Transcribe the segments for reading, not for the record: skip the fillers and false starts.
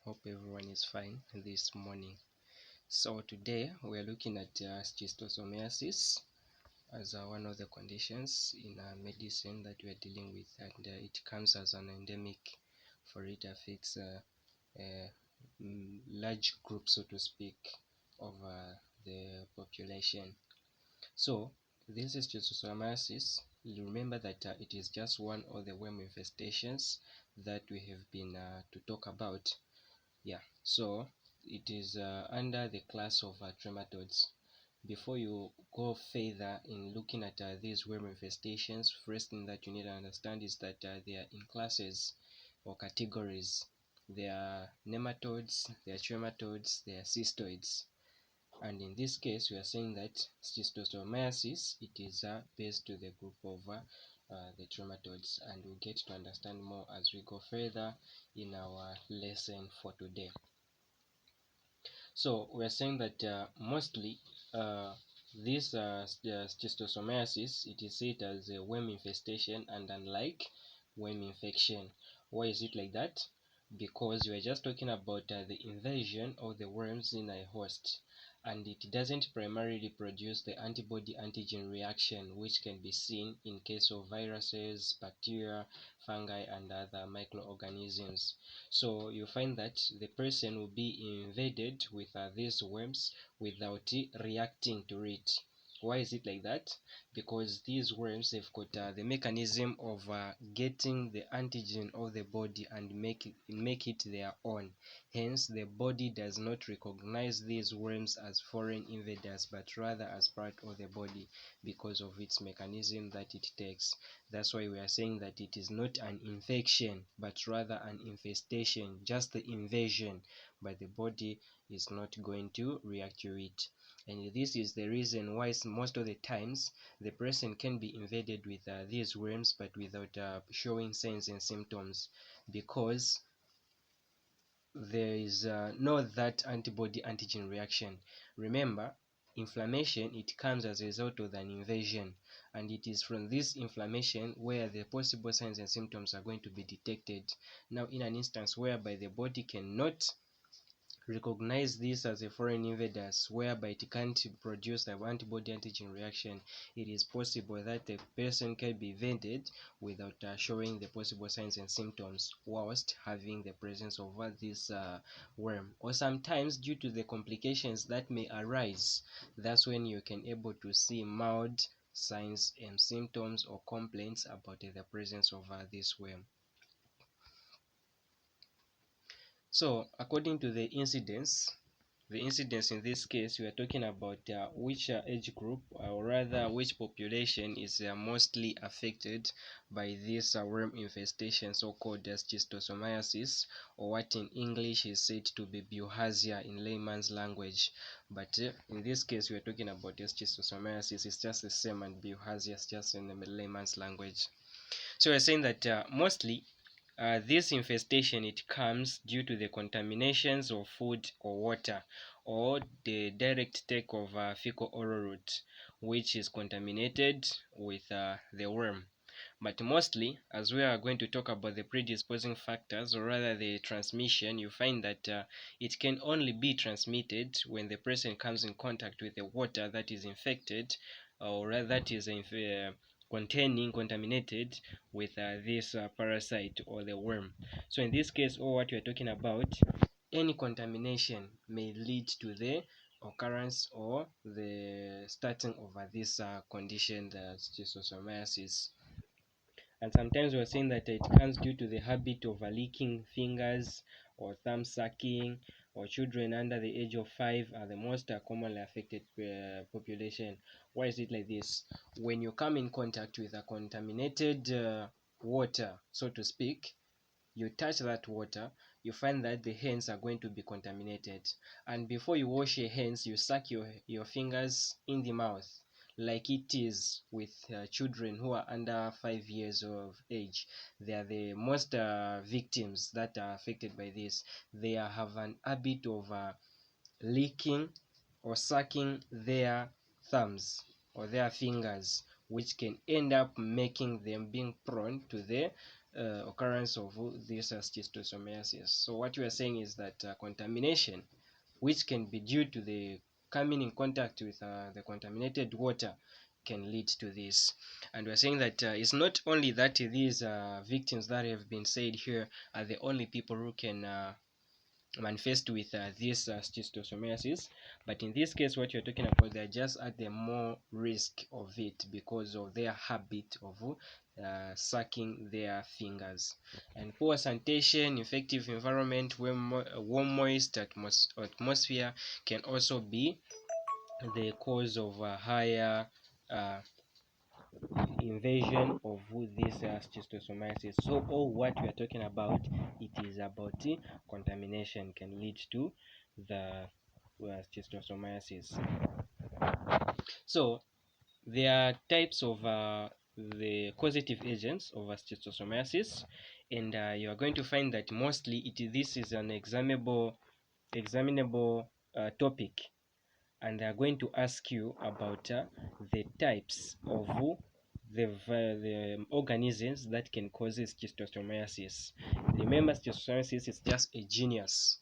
Hope everyone is fine this morning. So today we are looking at schistosomiasis as one of the conditions in medicine that we are dealing with, and it comes as an endemic, for it affects a large group, so to speak, of the population. So this is schistosomiasis. You remember that it is just one of the worm infestations that we have been to talk about. So it is under the class of trematodes. Before you go further in looking at these worm infestations, first thing that you need to understand is that they are in classes or categories. They are nematodes, they are trematodes, they are cystoids. And in this case, we are saying that schistosomiasis, it is based to the group of the trematodes, and we'll get to understand more as we go further in our lesson for today. So we're saying that mostly this schistosomiasis, it is said as a worm infestation and unlike worm infection. Why is it like that? Because we are just talking about the invasion of the worms in a host, and it doesn't primarily produce the antibody-antigen reaction which can be seen in case of viruses, bacteria, fungi, and other microorganisms. So you find that the person will be invaded with these worms without reacting to it. Why is it like that? Because these worms have got the mechanism of getting the antigen of the body and make it their own. Hence, the body does not recognize these worms as foreign invaders, but rather as part of the body because of its mechanism that it takes. That's why we are saying that it is not an infection, but rather an infestation, just the invasion, but the body is not going to react to it. And this is the reason why most of the times the person can be invaded with these worms but without showing signs and symptoms, because there is no that antibody-antigen reaction. Remember, inflammation, it comes as a result of an invasion, and it is from this inflammation where the possible signs and symptoms are going to be detected. Now, in an instance whereby the body cannot recognize this as a foreign invaders, whereby it can't produce the antibody-antigen reaction, it is possible that the person can be invaded without showing the possible signs and symptoms whilst having the presence of this worm. Or sometimes due to the complications that may arise, that's when you can able to see mild signs and symptoms or complaints about the presence of this worm. So according to the incidence in this case, we are talking about which age group, or rather which population is mostly affected by this worm infestation, so-called schistosomiasis, or what in English is said to be bilharzia in layman's language. But in this case, we are talking about schistosomiasis. It's just the same, and bilharzia is just in the layman's language. So we're saying that mostly this infestation, it comes due to the contaminations of food or water, or the direct take of fecal oral route, which is contaminated with the worm. But mostly, as we are going to talk about the predisposing factors, or rather the transmission, you find that it can only be transmitted when the person comes in contact with the water that is infected, or rather that is contaminated with this parasite or the worm. So in this case, or what we are talking about, any contamination may lead to the occurrence or the starting of this condition, the schistosomiasis. And sometimes we're saying that it comes due to the habit of licking fingers or thumb sucking, or children under the age of 5 are the most commonly affected population. Why is it like this? When you come in contact with a contaminated water, so to speak, you touch that water, you find that the hands are going to be contaminated. And before you wash your hands, you suck your fingers in the mouth, like it is with children who are under 5 years of age. They are the most victims that are affected by this. They have an habit of licking or sucking their thumbs or their fingers, which can end up making them being prone to the occurrence of this schistosomiasis. So what you are saying is that contamination, which can be due to the coming in contact with the contaminated water, can lead to this. And we're saying that it's not only that these victims that have been said here are the only people who can manifest with this schistosomiasis, but in this case what you're talking about, they're just at the more risk of it because of their habit of sucking their fingers. And poor sanitation, infective environment, warm moist atmosphere can also be the cause of a higher invasion of this schistosomiasis. So all what we are talking about, it is about contamination can lead to the schistosomiasis. So there are types of the causative agents of schistosomiasis, and you are going to find that mostly this is an examinable topic, and they are going to ask you about the types of the organisms that can cause schistosomiasis. Remember, schistosomiasis is just a genus,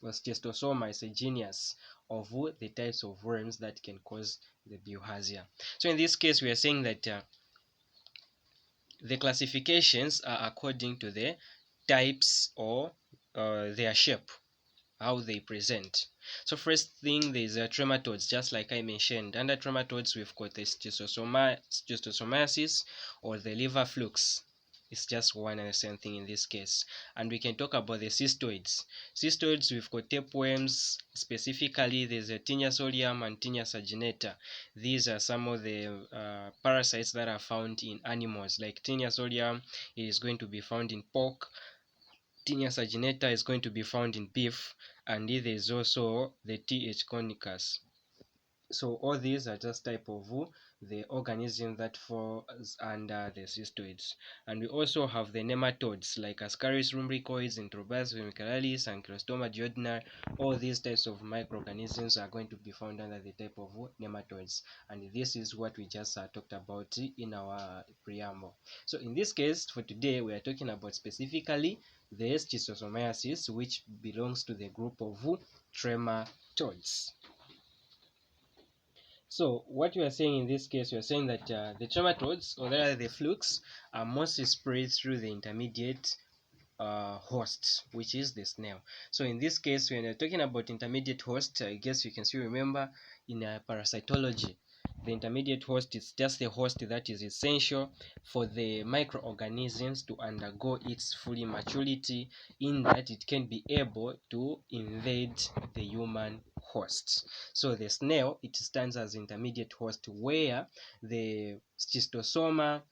or schistosoma is a genus of the types of worms that can cause the bilharzia. So in this case, we are saying that the classifications are according to the types or their shape, how they present. So first thing, there's trematodes, just like I mentioned. Under trematodes, we've got the schistosomiasis or the liver flukes. It's just one and the same thing in this case. And we can talk about the cystoids. Cystoids, we've got tapeworms. Specifically, there's a Solium and Saginata. These are some of the parasites that are found in animals. Like Solium is going to be found in pork. Saginata is going to be found in beef, and there is also the Th. conicus. So all these are just type of the organism that falls under the cystoids. And we also have the nematodes like Ascaris lumbricoids, Introbus vermicalis, and Chrysostoma duodenale. All these types of microorganisms are going to be found under the type of nematodes. And this is what we just talked about in our preamble. So in this case, for today, we are talking about specifically the schistosomiasis, which belongs to the group of trematodes. So what you are saying in this case, you are saying that the trematodes, or rather the flukes, are mostly spread through the intermediate host, which is the snail. So in this case, when you're talking about intermediate host, I guess you can still remember in parasitology, the intermediate host is just the host that is essential for the microorganisms to undergo its full maturity, in that it can be able to invade the human host. So the snail, it stands as intermediate host, where the schistosoma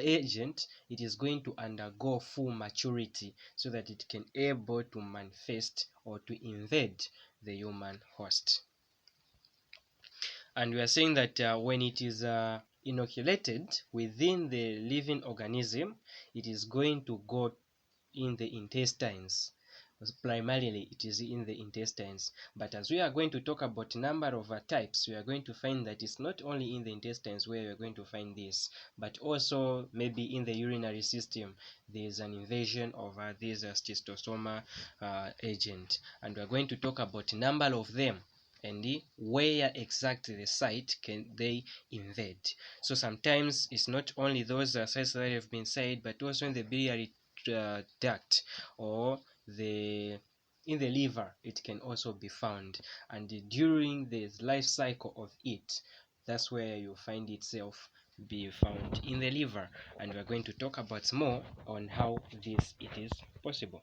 agent, it is going to undergo full maturity so that it can able to manifest or to invade the human host. And we are saying that when it is inoculated within the living organism, it is going to go in the intestines. Primarily it is in the intestines, but as we are going to talk about number of types, we are going to find that it's not only in the intestines where you're going to find this, but also maybe in the urinary system there is an invasion of this schistosoma agent, and we're going to talk about number of them and where exactly the site can they invade. So sometimes it's not only those sites that have been said, but also in the biliary duct or in the liver it can also be found, and during the life cycle of it, that's where you find itself be found in the liver, and we're going to talk about more on how it is possible.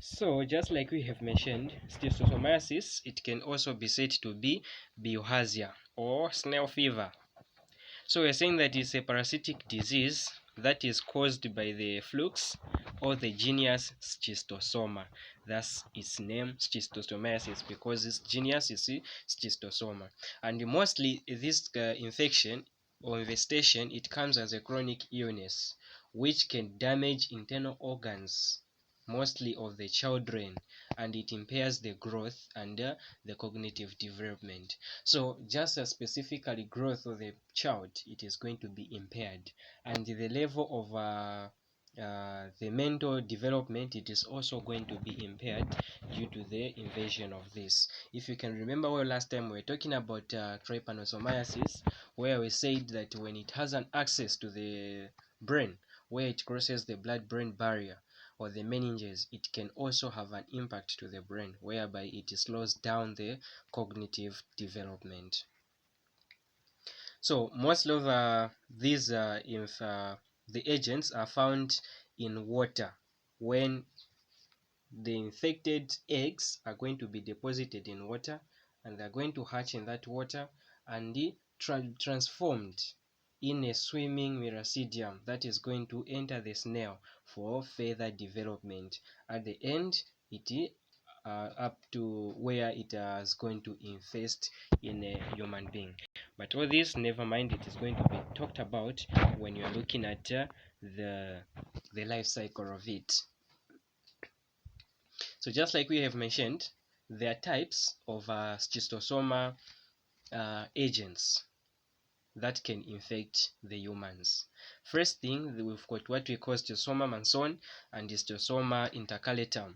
So just like we have mentioned, schistosomiasis, it can also be said to be bilharzia or snail fever. So we're saying that it's a parasitic disease that is caused by the flukes or the genus Schistosoma. Thus its name Schistosomiasis, because its genus is Schistosoma. And mostly this infection or infestation, it comes as a chronic illness which can damage internal organs mostly of the children, and it impairs the growth and the cognitive development. So just as specifically growth of the child, it is going to be impaired, and the level of the mental development, it is also going to be impaired due to the invasion of this. If you can remember well, last time we were talking about trypanosomiasis, where we said that when it has an access to the brain, where it crosses the blood-brain barrier or the meninges, it can also have an impact to the brain, whereby it slows down the cognitive development. So most of these the agents are found in water. When the infected eggs are going to be deposited in water, and they're going to hatch in that water and be transformed in a swimming miracidium that is going to enter the snail for further development. At the end, it up to where it is going to infest in a human being. But all this, never mind, it is going to be talked about when you're looking at the life cycle of it. So just like we have mentioned, there are types of schistosoma agents that can infect the humans. First thing, we've got what we call Schistosoma manson and Schistosoma intercalatum,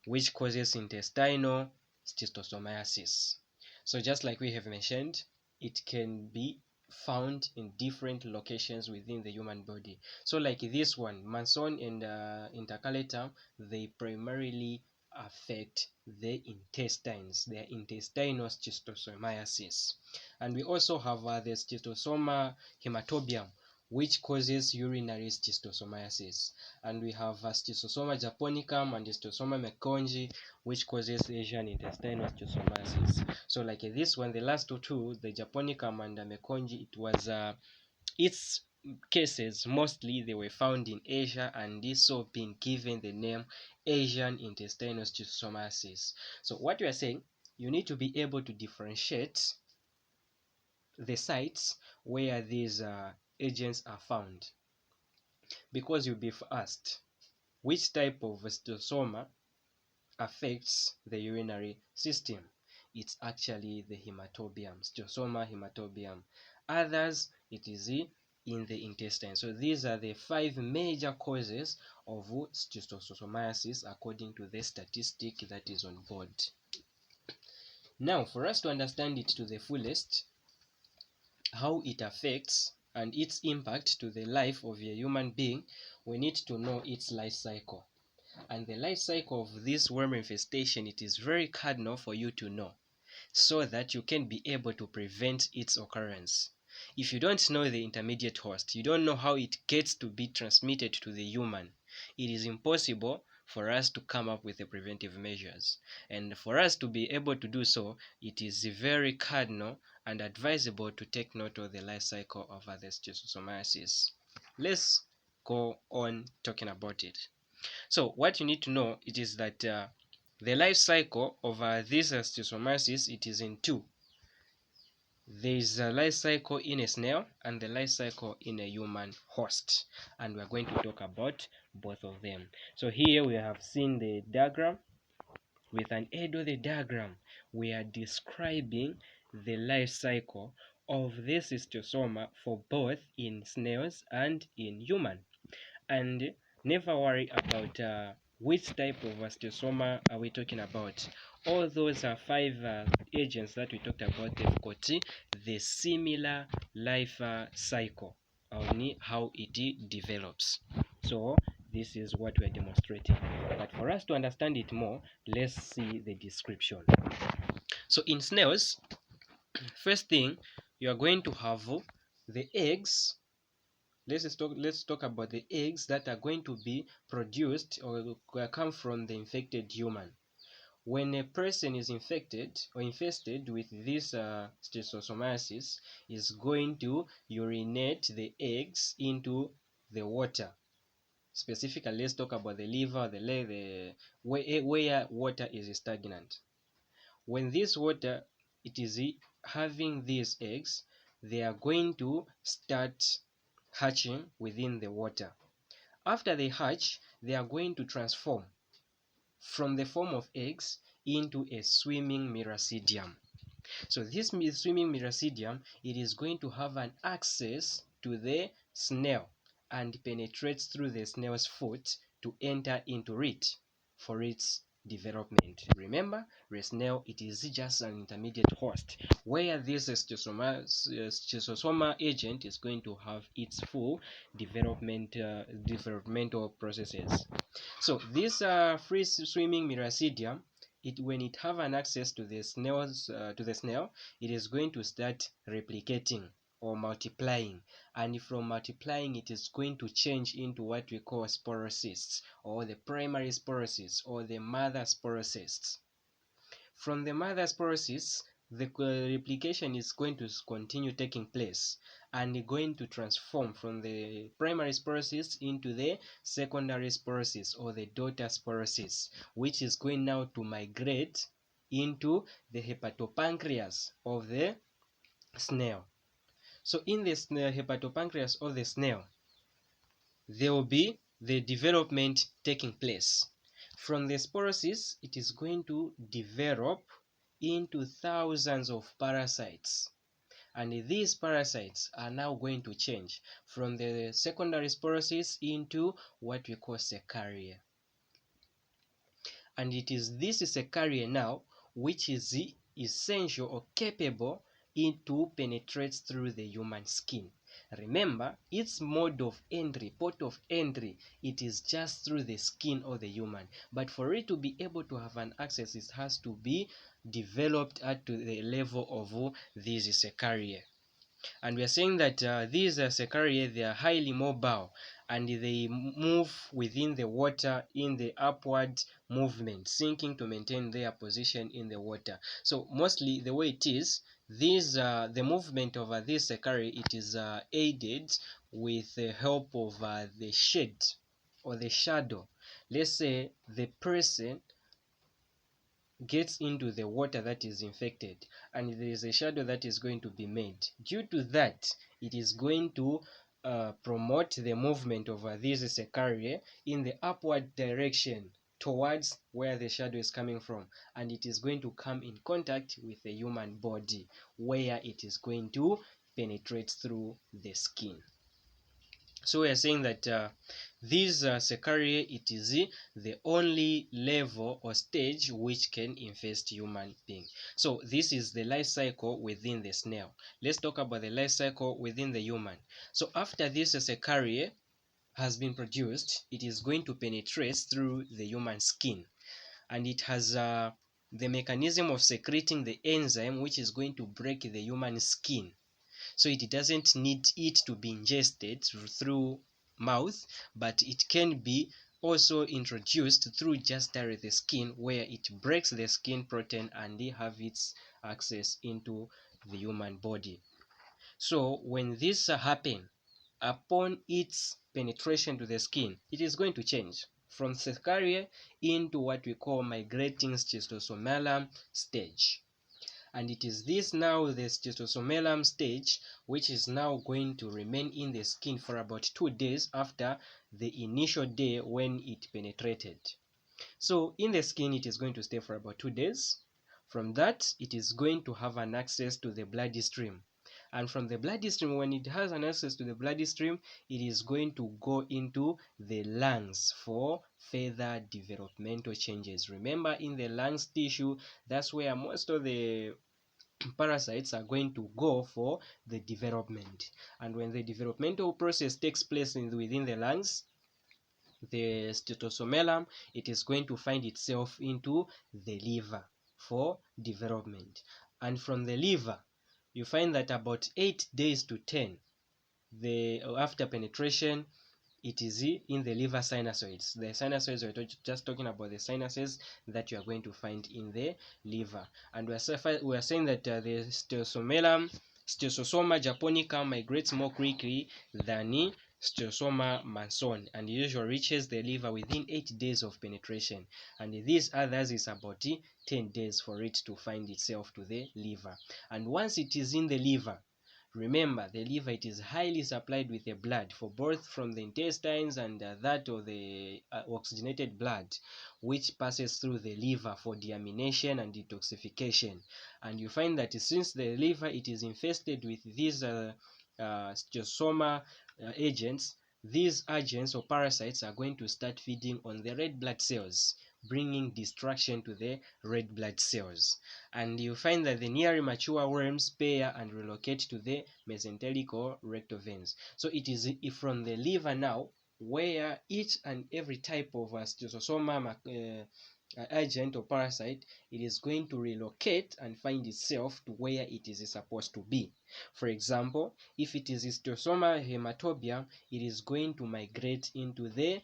which causes intestinal schistosomiasis. So just like we have mentioned, it can be found in different locations within the human body. So like this one, manson and intercalatum, they primarily affect the intestines, their intestinal schistosomiasis. And we also have the schistosoma hematobium, which causes urinary schistosomiasis. And we have Schistosoma japonicum and Schistosoma meconiae, which causes Asian intestinal schistosomiasis. So like this one, the last two, the japonicum and the meconiae, it was its cases mostly they were found in Asia, and this so been given the name Asian intestinal schistosomiasis. So what we are saying, you need to be able to differentiate the sites where these agents are found, because you'll be asked which type of schistosoma affects the urinary system. It's actually the hematobium, Schistosoma hematobium. Others, it is in the intestine. So these are the 5 major causes of schistosomiasis according to the statistic that is on board. Now, for us to understand it to the fullest, how it affects and its impact to the life of a human being, we need to know its life cycle. And the life cycle of this worm infestation, it is very cardinal for you to know, so that you can be able to prevent its occurrence. If you don't know the intermediate host, you don't know how it gets to be transmitted to the human, it is impossible for us to come up with the preventive measures. And for us to be able to do so, it is very cardinal and advisable to take note of the life cycle of the schistosomiasis. Let's go on talking about it. So what you need to know, it is that the life cycle of this schistosomiasis, it is in 2. There is a life cycle in a snail and the life cycle in a human host, and we are going to talk about both of them. So here we have seen the diagram. With an aid of the diagram, we are describing the life cycle of this schistosoma for both in snails and in human. And never worry about which type of schistosoma are we talking about. All those are 5 agents that we talked about. They've got the similar life cycle on how it develops. So this is what we're demonstrating. But for us to understand it more, let's see the description. So in snails, first thing, you are going to have the eggs. Let's talk about the eggs that are going to be produced or come from the infected human. When a person is infected or infested with this schistosomiasis, is going to urinate the eggs into the water. Specifically, let's talk about the liver, the leg, where water is stagnant. When this water, it is having these eggs, they are going to start hatching within the water. After they hatch, they are going to transform from the form of eggs into a swimming miracidium. So this swimming miracidium, it is going to have an access to the snail and penetrates through the snail's foot to enter into it for its development. Remember, the snail, it is just an intermediate host where this schistosoma agent is going to have its full developmental processes. So this free swimming miracidium, when it have an access to the snail, it is going to start replicating or multiplying, and from multiplying it is going to change into what we call sporocysts, or the primary sporocysts, or the mother sporocysts. From the mother sporocysts, the replication is going to continue taking place and going to transform from the primary sporocysts into the secondary sporocysts, or the daughter sporocysts, which is going now to migrate into the hepatopancreas of the snail. So in the hepatopancreas of the snail, there will be the development taking place. From the sporocysts, it is going to develop into thousands of parasites. And these parasites are now going to change from the secondary sporocysts into what we call cercaria. And it is this cercaria now which is essential or capable to penetrate through the human skin. Remember, its mode of entry, port of entry, it is just through the skin of the human. But for it to be able to have an access, it has to be developed at the level of these cercaria. And we are saying that these cercaria, they are highly mobile and they move within the water in the upward movement, sinking to maintain their position in the water. So mostly the way it is, the movement of this cercaria, it is aided with the help of the shade or the shadow. Let's say the person gets into the water that is infected, and there is a shadow that is going to be made. Due to that, it is going to promote the movement of these cercaria in the upward direction towards where the shadow is coming from, and it is going to come in contact with the human body where it is going to penetrate through the skin. So we are saying that these cercaria, it is the only level or stage which can infest human being. So this is the life cycle within the snail. Let's talk about the life cycle within the human. So after this cercaria has been produced, it is going to penetrate through the human skin, and it has the mechanism of secreting the enzyme which is going to break the human skin. So it doesn't need it to be ingested through mouth, but it can be also introduced through just direct the skin, where it breaks the skin protein and they have its access into the human body. So when this happens, upon its penetration to the skin, it is going to change from cercaria into what we call migrating schistosomiasis stage. And it is this now, the schistosomiasis stage, which is now going to remain in the skin for about 2 days after the initial day when it penetrated. So in the skin, it is going to stay for about 2 days. From that, it is going to have an access to the bloody stream. And from the bloody stream, when it has an access to the bloody stream, it is going to go into the lungs for further developmental changes. Remember, in the lungs tissue, that's where most of the parasites are going to go for the development. And when the developmental process takes place within the lungs, the schistosomum, it is going to find itself into the liver for development. And from the liver, you find that about 8 days to 10 after penetration, it is in the liver sinusoids. The sinusoids, we're just talking about the sinuses that you are going to find in the liver. And we are saying that the Schistosoma japonica migrates more quickly than Schistosoma manson, and usually reaches the liver within 8 days of penetration. And these others is about 10 days for it to find itself to the liver. And once it is in the liver, Remember, the liver, it is highly supplied with the blood for both from the intestines and that of the oxygenated blood, which passes through the liver for deamination and detoxification. And you find that since the liver, it is infested with these schistosoma agents, these agents or parasites are going to start feeding on the red blood cells, bringing destruction to the red blood cells. And you find that the nearly mature worms pair and relocate to the mesenteric or rectal veins. So it is from the liver now where each and every type of schistosoma agent or parasite, it is going to relocate and find itself to where it is supposed to be. For example, if it is Schistosoma hematobium, it is going to migrate into the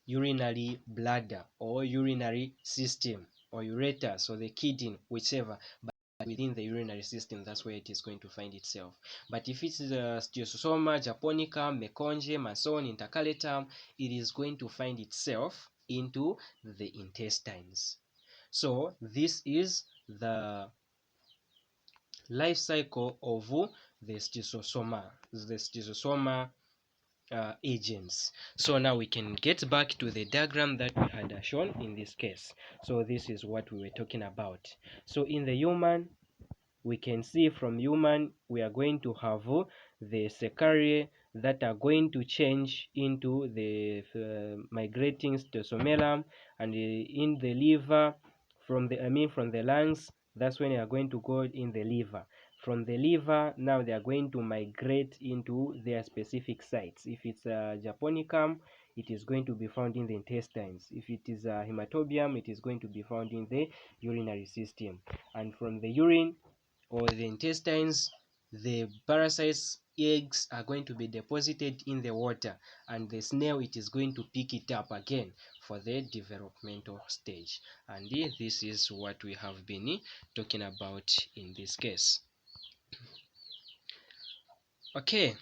urinary bladder or urinary system or ureters or the kidney, whichever, but within the urinary system, that's where it is going to find itself. But if it's the Schistosoma japonicum, meconge, mason, intercalatum, it is going to find itself into the intestines. So this is the life cycle of the schistosoma agents. So now we can get back to the diagram that we had shown in this case. So this is what we were talking about. So in the human, we can see from human we are going to have the secariae that are going to change into the migrating schistosoma, and in the liver, from the lungs, that's when they are going to go in the liver. From the liver, now they are going to migrate into their specific sites. If it's japonicum, it is going to be found in the intestines. If it is hematobium, it is going to be found in the urinary system. And from the urine or the intestines, the parasites eggs are going to be deposited in the water, and the snail, it is going to pick it up again for the developmental stage. And this is what we have been talking about in this case. Okay,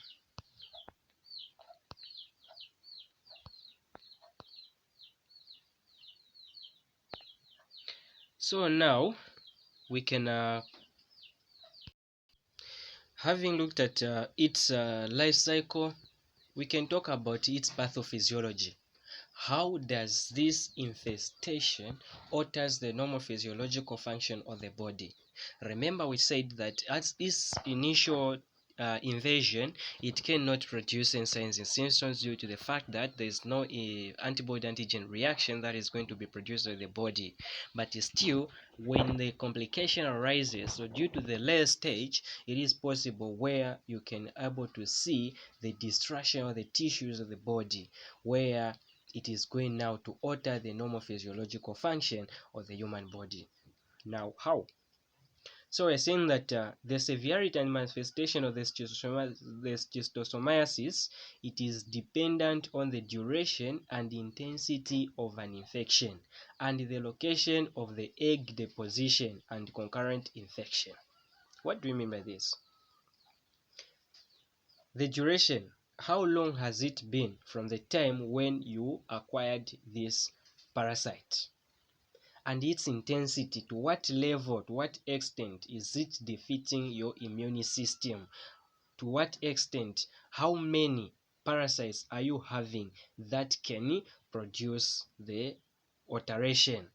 so now we can having looked at its life cycle, we can talk about its pathophysiology. How does this infestation alters the normal physiological function of the body? Remember, we said that at its initial invasion, it cannot produce any signs and symptoms due to the fact that there is no antibody-antigen reaction that is going to be produced by the body. But still, when the complication arises, so due to the later stage, it is possible where you can able to see the destruction of the tissues of the body, where it is going now to alter the normal physiological function of the human body. Now, how? So we're saying that the severity and manifestation of the schistosomiasis, it is dependent on the duration and intensity of an infection and the location of the egg deposition and concurrent infection. What do we mean by this? The duration, how long has it been from the time when you acquired this parasite? And its intensity, to what level, to what extent is it defeating your immune system? To what extent, how many parasites are you having that can produce the alteration?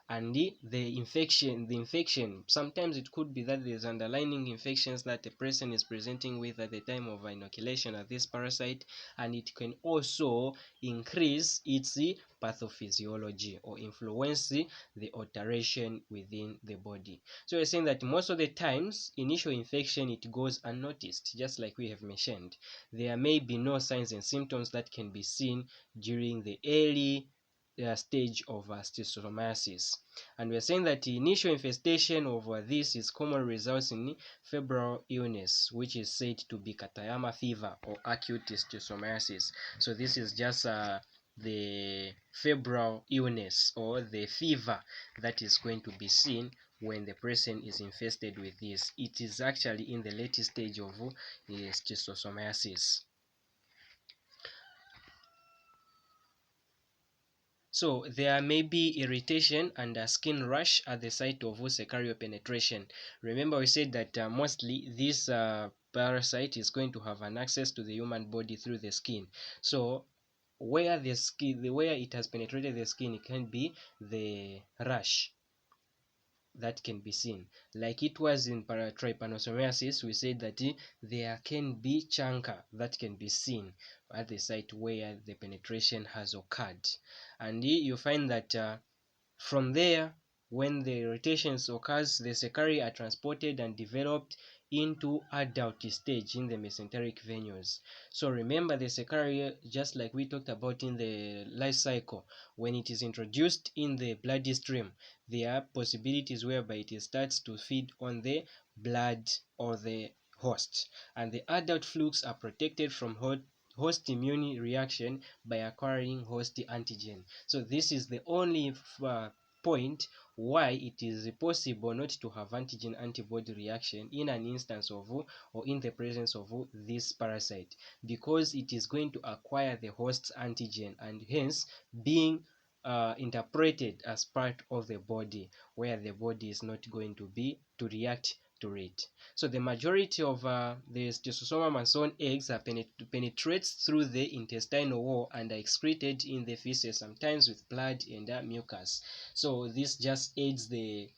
And the infection, sometimes it could be that there's underlying infections that a person is presenting with at the time of inoculation of this parasite, and it can also increase its pathophysiology or influence the alteration within the body. So we're saying that most of the times initial infection, it goes unnoticed, just like we have mentioned. There may be no signs and symptoms that can be seen during the early stage of schistosomiasis. And we are saying that the initial infestation of this is common results in febrile illness, which is said to be Katayama fever or acute schistosomiasis. So this is just the febrile illness or the fever that is going to be seen when the person is infested with this. It is actually in the late stage of schistosomiasis. So there may be irritation and a skin rash at the site of secarial penetration. Remember, we said that mostly these parasite is going to have an access to the human body through the skin. So where where it has penetrated the skin, it can be the rash that can be seen. Like it was in trypanosomiasis, we said that there can be chancre that can be seen at the site where the penetration has occurred. And you find that from there, when the irritations occurs, the secari are transported and developed into adult stage in the mesenteric venules. So remember, the secari, just like we talked about in the life cycle, when it is introduced in the bloody stream, there are possibilities whereby it starts to feed on the blood or the host, and the adult flukes are protected from host immune reaction by acquiring host antigen. So this is the only point why it is possible not to have antigen antibody reaction in an instance of or in the presence of this parasite, because it is going to acquire the host's antigen and hence being interpreted as part of the body, where the body is not going to be to react to it. So the majority of the Schistosoma mason eggs are penetrates through the intestinal wall and are excreted in the feces, sometimes with blood and mucus. So this just aids the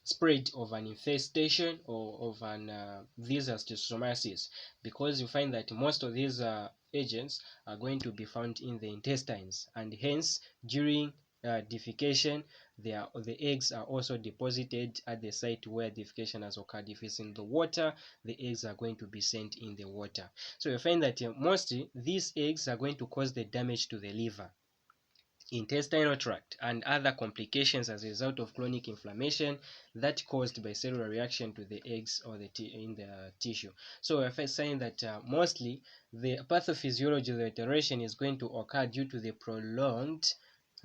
spread of an infestation or of an Schistosomiasis, because you find that most of these agents are going to be found in the intestines, and hence during defecation, the eggs are also deposited at the site where defecation has occurred. If it's in the water, the eggs are going to be sent in the water. So you find that mostly these eggs are going to cause the damage to the liver, intestinal tract, and other complications as a result of chronic inflammation that caused by cellular reaction to the eggs or in the tissue. So we're first saying that mostly the pathophysiology of the alteration is going to occur due to the prolonged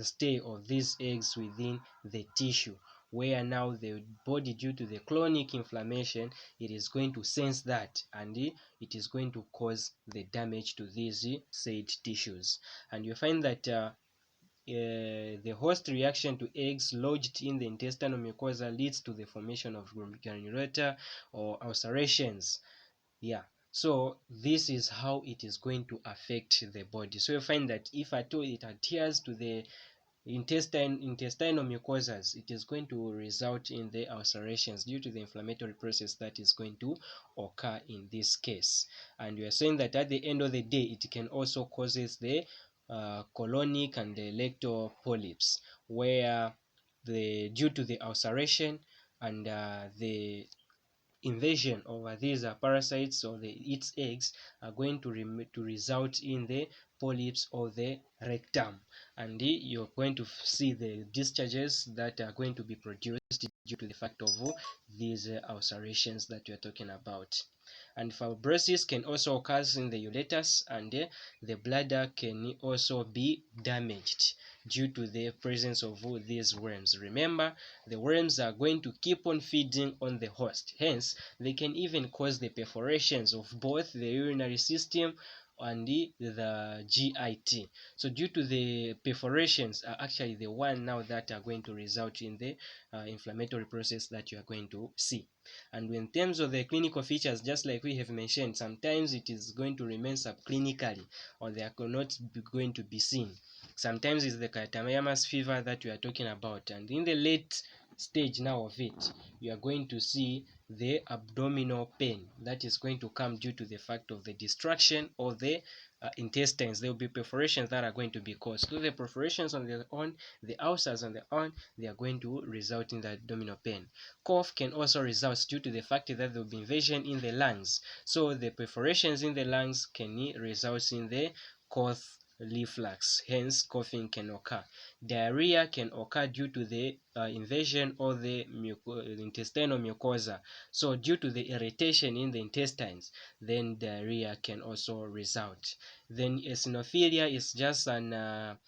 stay of these eggs within the tissue, where now the body, due to the chronic inflammation, it is going to sense that, and it is going to cause the damage to these said tissues. And you find that the host reaction to eggs lodged in the intestinal mucosa leads to the formation of granulata or ulcerations. Yeah, so this is how it is going to affect the body. So you find that if at all it adheres to the intestinal mucosas, it is going to result in the ulcerations due to the inflammatory process that is going to occur in this case. And we are saying that at the end of the day, it can also causes the colonic and the rectal polyps, where due to the ulceration and the invasion of these parasites or its eggs are going to result in the polyps of the rectum, and you're going to see the discharges that are going to be produced due to the fact of these ulcerations that we are talking about. And fibrosis can also occur in the ureters, and the bladder can also be damaged due to the presence of these worms. Remember, the worms are going to keep on feeding on the host, hence they can even cause the perforations of both the urinary system and the GIT. So due to the perforations are actually the one now that are going to result in the inflammatory process that you are going to see. And in terms of the clinical features, just like we have mentioned, sometimes it is going to remain subclinically, or they are not going to be seen. Sometimes it's the Katayamas fever that we are talking about, and in the late stage now of it, you are going to see the abdominal pain that is going to come due to the fact of the destruction of the intestines. There will be perforations that are going to be caused. So the perforations on their own, the ulcers on their own, they are going to result in the abdominal pain. Cough can also result due to the fact that there will be invasion in the lungs. So the perforations in the lungs can result in the cough reflux, hence coughing can occur. Diarrhea can occur due to the invasion of the intestinal mucosa. So due to the irritation in the intestines, then diarrhea can also result. Then eosinophilia is just an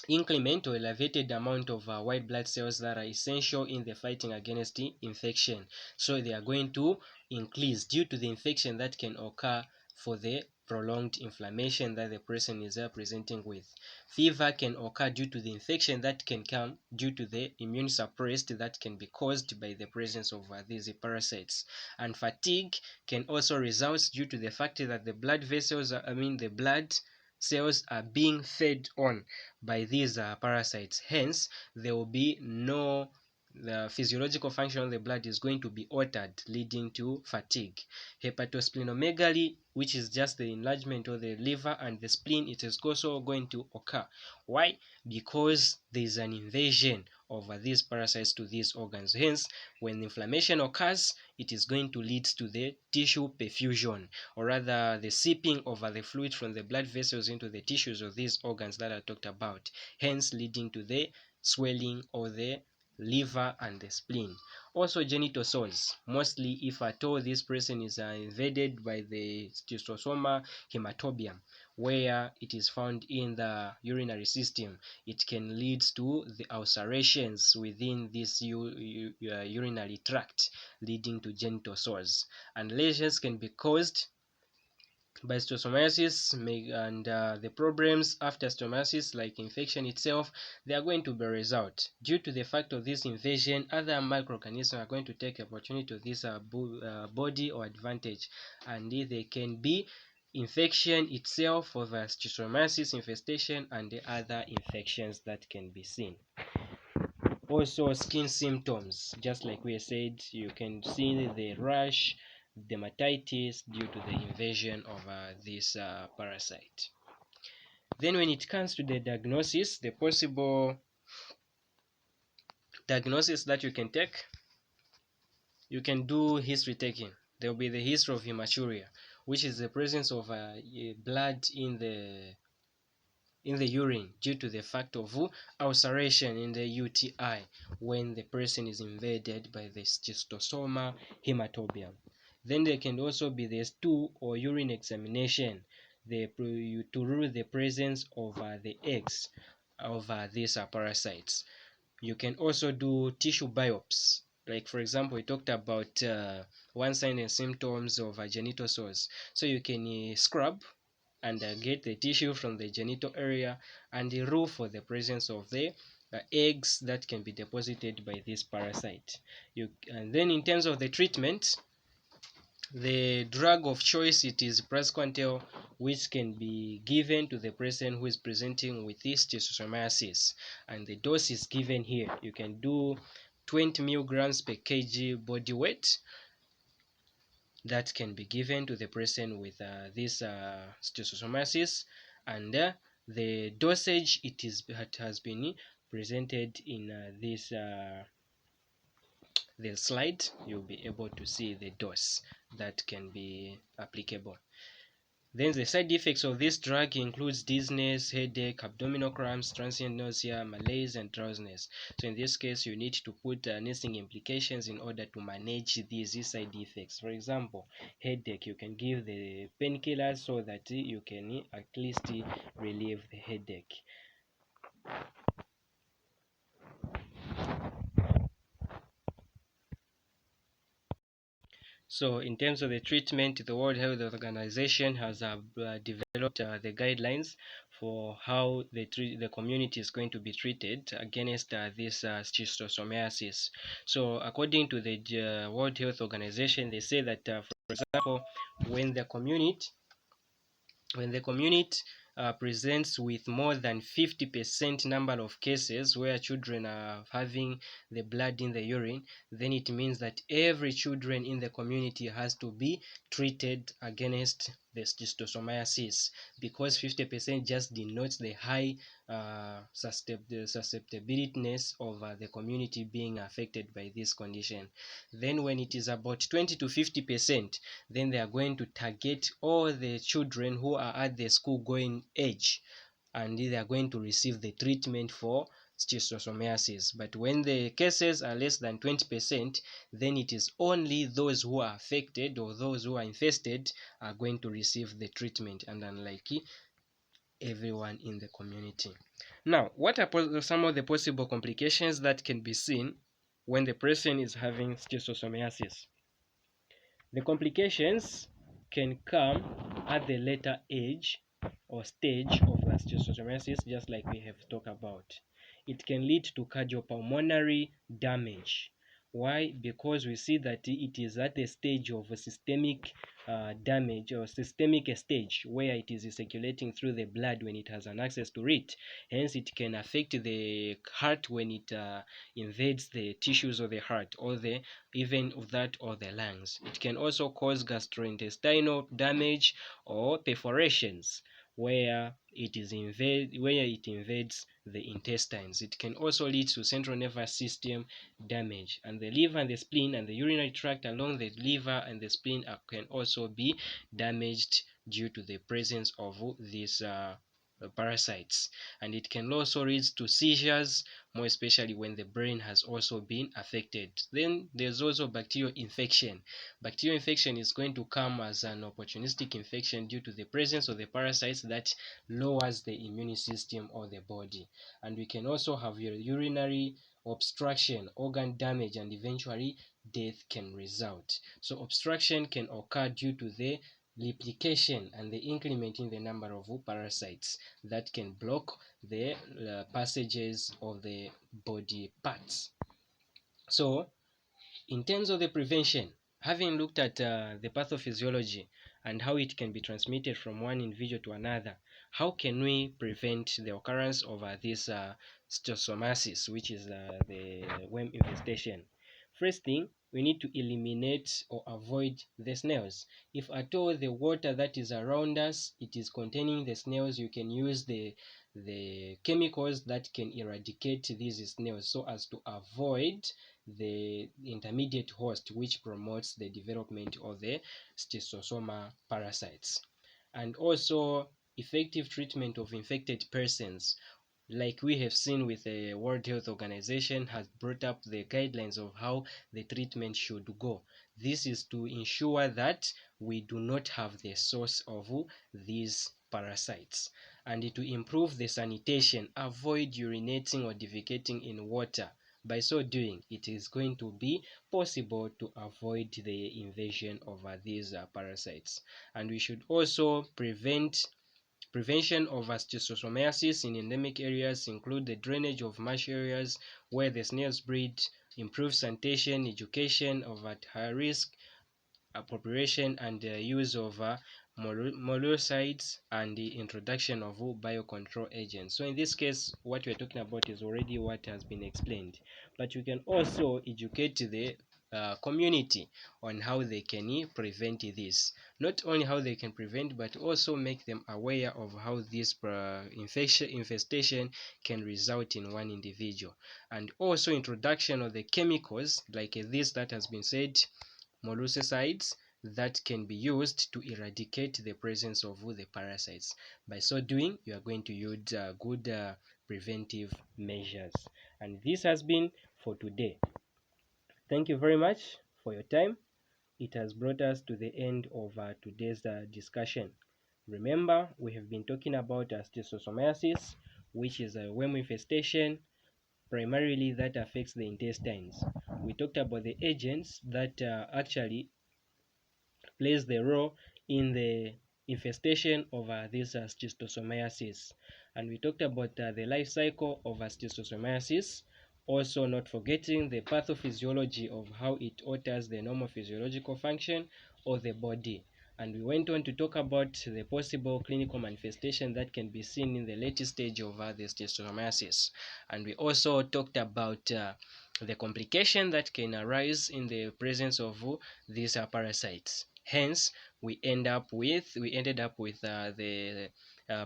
increment or elevated amount of white blood cells that are essential in the fighting against the infection. So they are going to increase due to the infection that can occur for the prolonged inflammation that the person is presenting with. Fever can occur due to the infection that can come due to the immune suppressed that can be caused by the presence of these parasites. And fatigue can also result due to the fact that the blood vessels, the blood cells are being fed on by these parasites. Hence, there will be the physiological function of the blood is going to be altered, leading to fatigue. Hepatosplenomegaly, which is just the enlargement of the liver and the spleen, it is also going to occur. Why? Because there is an invasion of these parasites to these organs. Hence, when inflammation occurs, it is going to lead to the tissue perfusion, or rather the seeping of the fluid from the blood vessels into the tissues of these organs that I talked about, hence leading to the swelling of the liver and the spleen. Also genital sores, mostly if at all this person is invaded by the schistosoma hematobium, where it is found in the urinary system, it can lead to the ulcerations within this urinary tract, leading to genital sores. And lesions can be caused by schistosomiasis, and the problems after schistosomiasis, like infection itself, they are going to be a result. Due to the fact of this invasion, other microorganisms are going to take opportunity of this body or advantage, and they can be infection itself of schistosomiasis infestation and the other infections that can be seen. Also skin symptoms, just like we said, you can see the rash, dermatitis due to the invasion of this parasite. Then when it comes to the diagnosis, the possible diagnosis that you can take, you can do history taking. There will be the history of hematuria, which is the presence of blood in the urine due to the fact of ulceration in the UTI when the person is invaded by the schistosoma hematobium. Then there can also be the stool or urine examination to rule the presence of the eggs of these parasites. You can also do tissue biopsy. Like for example, we talked about one sign and symptoms of genital sores. So you can scrub and get the tissue from the genital area and rule for the presence of the eggs that can be deposited by this parasite. And then in terms of the treatment, the drug of choice, it is praziquantel, which can be given to the person who is presenting with this schistosomiasis, and the dose is given here. You can do 20 milligrams per kg body weight. That can be given to the person with this schistosomiasis, and the dosage it has been presented in this the slide. You'll be able to see the dose that can be applicable. Then the side effects of this drug includes dizziness, headache, abdominal cramps, transient nausea, malaise, and drowsiness. So in this case, you need to put nursing implications in order to manage these side effects. For example, headache, you can give the painkillers so that you can at least relieve the headache. So in terms of the treatment, the World Health Organization has developed the guidelines for how the community is going to be treated against this schistosomiasis. So according to the World Health Organization, they say that, for example, when the community presents with more than 50% number of cases where children are having the blood in the urine, then it means that every children in the community has to be treated against the schistosomiasis, because 50% just denotes the high susceptibility of the community being affected by this condition. Then when it is about 20 to 50%, then they are going to target all the children who are at the school going age, and they are going to receive the treatment for schistosomiasis. But when the cases are less than 20%, then it is only those who are affected or those who are infested are going to receive the treatment, and unlike everyone in the community. Now, what are some of the possible complications that can be seen when the person is having schistosomiasis? The complications can come at the later age or stage of schistosomiasis, just like we have talked about. It can lead to cardiopulmonary damage. Why? Because we see that it is at a stage of a systemic damage, or systemic stage, where it is circulating through the blood when it has an access to it. Hence, it can affect the heart when it invades the tissues of the heart, or the even of that or the lungs. It can also cause gastrointestinal damage or perforations where it invades the intestines. It can also lead to central nervous system damage, and the liver and the spleen and the urinary tract along the liver and the spleen can also be damaged due to the presence of these parasites. And it can also lead to seizures, more especially when the brain has also been affected. Then there's also bacterial infection. Bacterial infection is going to come as an opportunistic infection due to the presence of the parasites that lowers the immune system of the body. And we can also have urinary obstruction, organ damage, and eventually death can result. So obstruction can occur due to the replication and the increment in the number of parasites that can block the passages of the body parts. So in terms of the prevention, having looked at the pathophysiology and how it can be transmitted from one individual to another, how can we prevent the occurrence of this schistosomiasis, which is the worm infestation? First thing, we need to eliminate or avoid the snails. If at all the water that is around us, it is containing the snails, you can use the chemicals that can eradicate these snails so as to avoid the intermediate host, which promotes the development of the schistosoma parasites. And also effective treatment of infected persons, like we have seen with the World Health Organization, has brought up the guidelines of how the treatment should go. This is to ensure that we do not have the source of these parasites, and to improve the sanitation, avoid urinating or defecating in water. By so doing, it is going to be possible to avoid the invasion of these parasites. And we should also prevention of schistosomiasis in endemic areas include the drainage of marsh areas where the snails breed, improve sanitation, education of at high risk population, and the use of molluscides, and the introduction of biocontrol agents. So in this case, what we're talking about is already what has been explained, but you can also educate the community on how they can prevent this. Not only how they can prevent, but also make them aware of how this infestation can result in one individual. And also introduction of the chemicals like this that has been said, molluscides, that can be used to eradicate the presence of the parasites. By so doing, you are going to use good preventive measures. And this has been for today. Thank you very much for your time. It has brought us to the end of today's discussion. Remember, we have been talking about schistosomiasis, which is a worm infestation primarily that affects the intestines. We talked about the agents that actually plays the role in the infestation of this schistosomiasis. And we talked about the life cycle of schistosomiasis, also not forgetting the pathophysiology of how it alters the normal physiological function of the body. And we went on to talk about the possible clinical manifestation that can be seen in the late stage of the schistosomiasis. And we also talked about the complication that can arise in the presence of these parasites. Hence, we ended up with the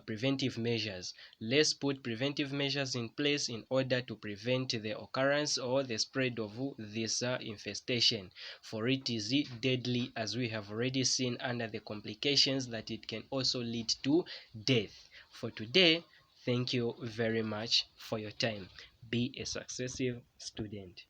preventive measures. Let's put preventive measures in place in order to prevent the occurrence or the spread of this infestation. For it is deadly, as we have already seen under the complications that it can also lead to death. For today, thank you very much for your time. Be a successive student.